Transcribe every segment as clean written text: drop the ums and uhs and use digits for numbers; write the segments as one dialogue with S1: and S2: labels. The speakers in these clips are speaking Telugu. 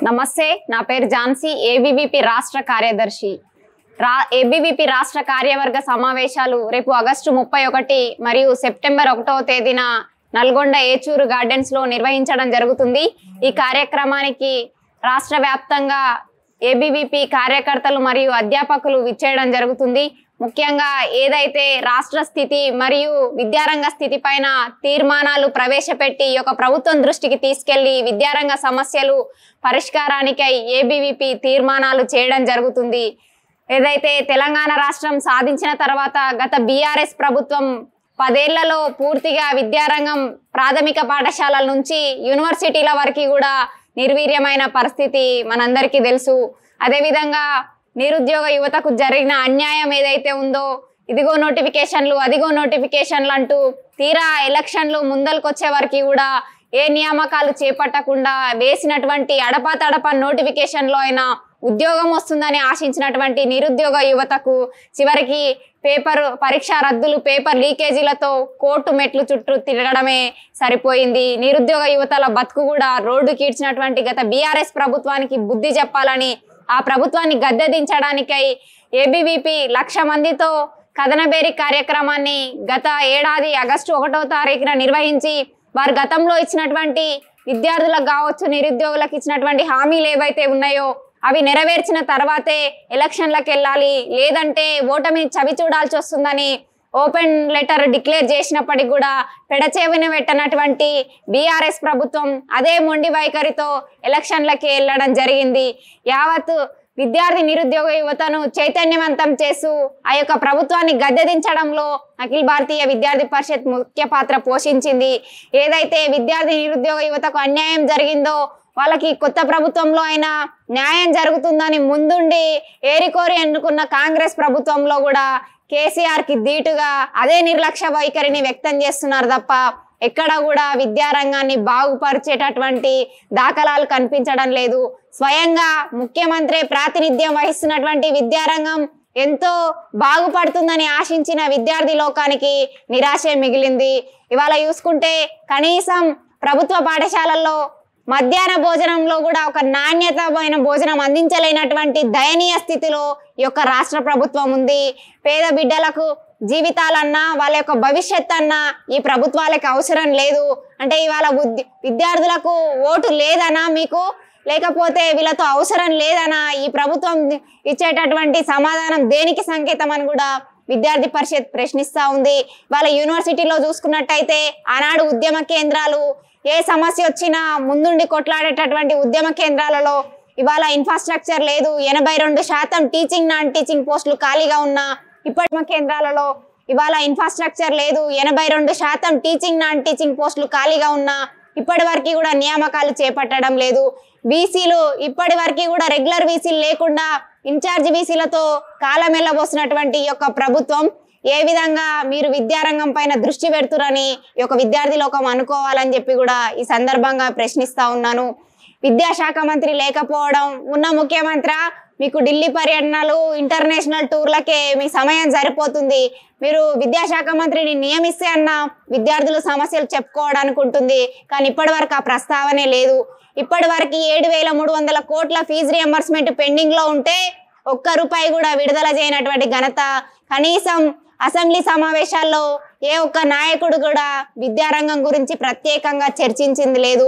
S1: నమస్తే, నా పేరు ఝాన్సీ, ఏబీవీపీ రాష్ట్ర కార్యదర్శి. ఏబీవీపీ రాష్ట్ర కార్యవర్గ సమావేశాలు రేపు ఆగస్టు 31 మరియు సెప్టెంబర్ 1వ తేదీన నల్గొండ ఏచూరు గార్డెన్స్ లో నిర్వహించడం జరుగుతుంది. ఈ కార్యక్రమానికి రాష్ట్ర వ్యాప్తంగా ఏబీవీపీ కార్యకర్తలు మరియు అధ్యాపకులు విచ్చేయడం జరుగుతుంది. ముఖ్యంగా ఏదైతే రాష్ట్ర స్థితి మరియు విద్యారంగ స్థితి పైన తీర్మానాలు ప్రవేశపెట్టి ఒక ప్రభుత్వం దృష్టికి తీసుకెళ్లి విద్యారంగ సమస్యలు పరిష్కారానికై ఏబీవీపీ తీర్మానాలు చేయడం జరుగుతుంది. ఏదైతే తెలంగాణ రాష్ట్రం సాధించిన తర్వాత గత బీఆర్ఎస్ ప్రభుత్వం 10 ఏళ్లలో పూర్తిగా విద్యారంగం ప్రాథమిక పాఠశాలల నుంచి యూనివర్సిటీల వరకు కూడా నిర్వీర్యమైన పరిస్థితి మనందరికీ తెలుసు. అదేవిధంగా నిరుద్యోగ యువతకు జరిగిన అన్యాయం ఏదైతే ఉందో, ఇదిగో నోటిఫికేషన్లు అదిగో నోటిఫికేషన్లు అంటూ తీరా ఎలక్షన్లు ముందలకొచ్చే వరకు కూడా ఏ నియామకాలు చేపట్టకుండా వేసినటువంటి అడపాతడప నోటిఫికేషన్లో అయినా ఉద్యోగం వస్తుందని ఆశించినటువంటి నిరుద్యోగ యువతకు చివరికి పరీక్ష రద్దులు, పేపర్ లీకేజీలతో కోర్టు మెట్లు చుట్టూ తిరగడమే సరిపోయింది. నిరుద్యోగ యువతల బతుకు కూడా రోడ్డు కీడ్చినటువంటి గత బీఆర్ఎస్ ప్రభుత్వానికి బుద్ధి చెప్పాలని, ఆ ప్రభుత్వాన్ని గద్దెదించడానికై ఏబీవీపీ 1,00,000 మందితో కథనబేరి కార్యక్రమాన్ని గత ఏడాది ఆగస్టు 1వ తారీఖున నిర్వహించి వారు గతంలో ఇచ్చినటువంటి విద్యార్థులకు కావచ్చు, నిరుద్యోగులకు ఇచ్చినటువంటి హామీలు ఏవైతే ఉన్నాయో అవి నెరవేర్చిన తర్వాతే ఎలక్షన్లకు వెళ్ళాలి, లేదంటే ఓటమిని చవి చూడాల్సి వస్తుందని ఓపెన్ లెటర్ డిక్లేర్ చేసినప్పటికి కూడా పెడచేవిన పెట్టనటువంటి బీఆర్ఎస్ ప్రభుత్వం అదే మొండి వైఖరితో ఎలక్షన్లకి వెళ్ళడం జరిగింది. యావత్ విద్యార్థి నిరుద్యోగ యువతను చైతన్యవంతం చేస్తూ ఆ యొక్క ప్రభుత్వాన్ని గద్దెదించడంలో అఖిల భారతీయ విద్యార్థి పరిషత్ ముఖ్య పాత్ర పోషించింది. ఏదైతే విద్యార్థి నిరుద్యోగ యువతకు అన్యాయం జరిగిందో వాళ్ళకి కొత్త ప్రభుత్వంలో అయినా న్యాయం జరుగుతుందని ముందుండి ఏరికోరి ఎన్నుకున్న కాంగ్రెస్ ప్రభుత్వంలో కూడా కేసీఆర్కి ధీటుగా అదే నిర్లక్ష్య వైఖరిని వ్యక్తం చేస్తున్నారు తప్ప ఎక్కడ కూడా విద్యారంగాన్ని బాగుపరిచేటటువంటి దాఖలాలు కనిపించడం లేదు. స్వయంగా ముఖ్యమంత్రి ప్రాతినిధ్యం వహిస్తున్నటువంటి విద్యారంగం ఎంతో బాగుపడుతుందని ఆశించిన విద్యార్థి లోకానికి నిరాశే మిగిలింది. ఇవాళ చూసుకుంటే కనీసం ప్రభుత్వ పాఠశాలల్లో మధ్యాహ్న భోజనంలో కూడా ఒక నాణ్యతమైన భోజనం అందించలేనటువంటి దయనీయ స్థితిలో ఈ యొక్క రాష్ట్ర ప్రభుత్వం ఉంది. పేద బిడ్డలకు జీవితాలన్నా వాళ్ళ యొక్క భవిష్యత్ అన్నా ఈ ప్రభుత్వాలకు అవసరం లేదు. అంటే ఇవాళ విద్యార్థులకు ఓటు లేదనా మీకు, లేకపోతే వీళ్ళతో అవసరం లేదనా? ఈ ప్రభుత్వం ఇచ్చేటటువంటి సమాధానం దేనికి సంకేతం అని కూడా విద్యార్థి పరిషత్ ప్రశ్నిస్తూ ఉంది. వాళ్ళ యూనివర్సిటీలో చూసుకున్నట్టయితే ఆనాడు ఉద్యమ కేంద్రాలు, ఏ సమస్య వచ్చినా ముందుండి కొట్లాడేటటువంటి ఉద్యమ కేంద్రాలలో ఇవాళ ఇన్ఫ్రాస్ట్రక్చర్ లేదు. 82% టీచింగ్ నాన్ టీచింగ్ పోస్టులు ఖాళీగా ఉన్న ఇప్పటి కేంద్రాలలో ఇవాళ ఇన్ఫ్రాస్ట్రక్చర్ లేదు. 82% టీచింగ్ నాన్ టీచింగ్ పోస్టులు ఖాళీగా ఉన్న ఇప్పటి వరకు కూడా నియామకాలు చేపట్టడం లేదు. వీసీలు ఇప్పటి వరకు కూడా రెగ్యులర్ వీసీలు లేకుండా ఇన్ఛార్జ్ వీసీలతో కాలం వెళ్ళబోసినటువంటి ఈ యొక్క ప్రభుత్వం ఏ విధంగా మీరు విద్యారంగం పైన దృష్టి పెడుతురని ఈ యొక్క విద్యార్థి లోకం అనుకోవాలని చెప్పి కూడా ఈ సందర్భంగా ప్రశ్నిస్తా ఉన్నాను. విద్యాశాఖ మంత్రి లేకపోవడం, ఉన్న ముఖ్యమంత్రి మీకు ఢిల్లీ పర్యటనలు, ఇంటర్నేషనల్ టూర్లకే మీ సమయం సరిపోతుంది. మీరు విద్యాశాఖ మంత్రిని నియమిస్తే అన్న విద్యార్థులు సమస్యలు చెప్పుకోవడానికి ఉంటుంది. కానీ ఇప్పటి వరకు ఆ ప్రస్తావనే లేదు. ఇప్పటి వరకు 7,300 కోట్ల ఫీజు రియంబర్స్మెంట్ పెండింగ్ లో ఉంటే ₹1 కూడా విడుదల చేయనటువంటి ఘనత, కనీసం అసెంబ్లీ సమావేశాల్లో ఏ ఒక్క నాయకుడు కూడా విద్యారంగం గురించి ప్రత్యేకంగా చర్చించింది లేదు,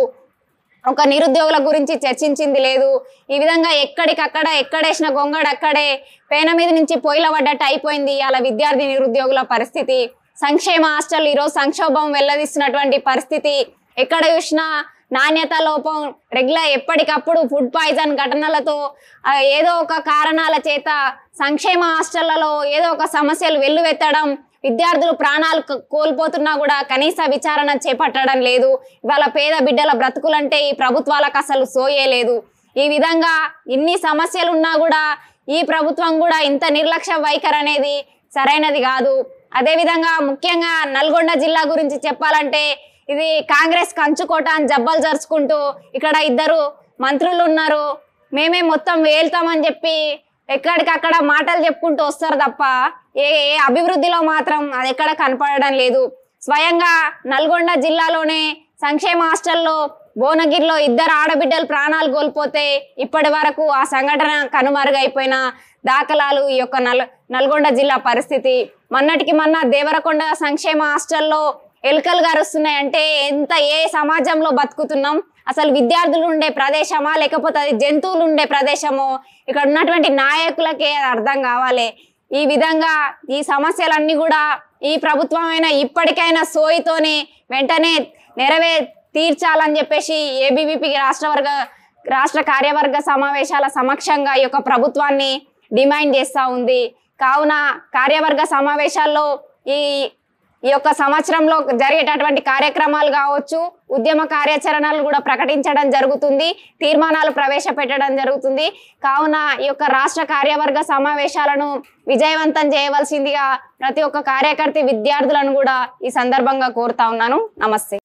S1: ఒక నిరుద్యోగుల గురించి చర్చించింది లేదు. ఈ విధంగా ఎక్కడికక్కడ ఎక్కడేసిన గొంగడు అక్కడే పేన మీద నుంచి పొయ్యిల పడ్డట్టు అయిపోయింది అలా విద్యార్థి నిరుద్యోగుల పరిస్థితి. సంక్షేమ హాస్టల్ ఈరోజు సంక్షోభం వెల్లదీస్తున్నటువంటి పరిస్థితి. ఎక్కడ చూసినా నాణ్యత లోపం, రెగ్యులర్ ఎప్పటికప్పుడు ఫుడ్ పాయిజన్ ఘటనలతో ఏదో ఒక కారణాల చేత సంక్షేమ హాస్టళ్లలో ఏదో ఒక సమస్యలు వెల్లువెత్తడం, విద్యార్థులు ప్రాణాలు కోల్పోతున్నా కూడా కనీస విచారణ చేపట్టడం లేదు. ఇవాళ పేద బిడ్డల బ్రతుకులంటే ఈ ప్రభుత్వాలకు అసలు సోయే లేదు. ఈ విధంగా ఇన్ని సమస్యలు ఉన్నా కూడా ఈ ప్రభుత్వం కూడా ఇంత నిర్లక్ష్య వైఖరి అనేది సరైనది కాదు. అదేవిధంగా ముఖ్యంగా నల్గొండ జిల్లా గురించి చెప్పాలంటే ఇది కాంగ్రెస్ కంచుకోట అని జబ్బలు జరుచుకుంటూ ఇక్కడ 2 మంత్రులు ఉన్నారు, మేమే మొత్తం వేల్తామని చెప్పి ఎక్కడికక్కడ మాటలు చెప్పుకుంటూ వస్తారు తప్ప ఏ అభివృద్ధిలో మాత్రం అది ఎక్కడ కనపడడం లేదు. స్వయంగా నల్గొండ జిల్లాలోనే సంక్షేమ హాస్టల్లో భువనగిరిలో 2 ఆడబిడ్డలు ప్రాణాలు కోల్పోతే ఇప్పటి వరకు ఆ సంఘటన కనుమరుగైపోయిన దాఖలాలు ఈ యొక్క నల్గొండ జిల్లా పరిస్థితి. మొన్నటికి మొన్న దేవరకొండ సంక్షేమ హాస్టల్లో ఎలుకలు గారుస్తున్నాయంటే ఏ సమాజంలో బతుకుతున్నాం? అసలు విద్యార్థులు ఉండే ప్రదేశమా లేకపోతే అది జంతువులు ఉండే ప్రదేశమో? ఇక్కడ ఉన్నటువంటి నాయకులకే అర్థం కావాలి. ఈ విధంగా ఈ సమస్యలన్నీ కూడా ఈ ప్రభుత్వమైనా ఇప్పటికైనా సోయితోనే వెంటనే తీర్చాలని చెప్పేసి ఏబీవీపీ రాష్ట్ర కార్యవర్గ సమావేశాల సమక్షంగా ఈ యొక్క ప్రభుత్వాన్ని డిమాండ్ చేస్తూ ఉంది. కావున కార్యవర్గ సమావేశాల్లో ఈ యొక్క సంవత్సరంలో జరిగేటటువంటి కార్యక్రమాలు కావచ్చు, ఉద్యమ కార్యాచరణలు కూడా ప్రకటించడం జరుగుతుంది, తీర్మానాలు ప్రవేశపెట్టడం జరుగుతుంది. కావున ఈ యొక్క రాష్ట్ర కార్యవర్గ సమావేశాలను విజయవంతం చేయవలసిందిగా ప్రతి ఒక్క కార్యకర్త విద్యార్థులను కూడా ఈ సందర్భంగా కోరుతా ఉన్నాను. నమస్తే.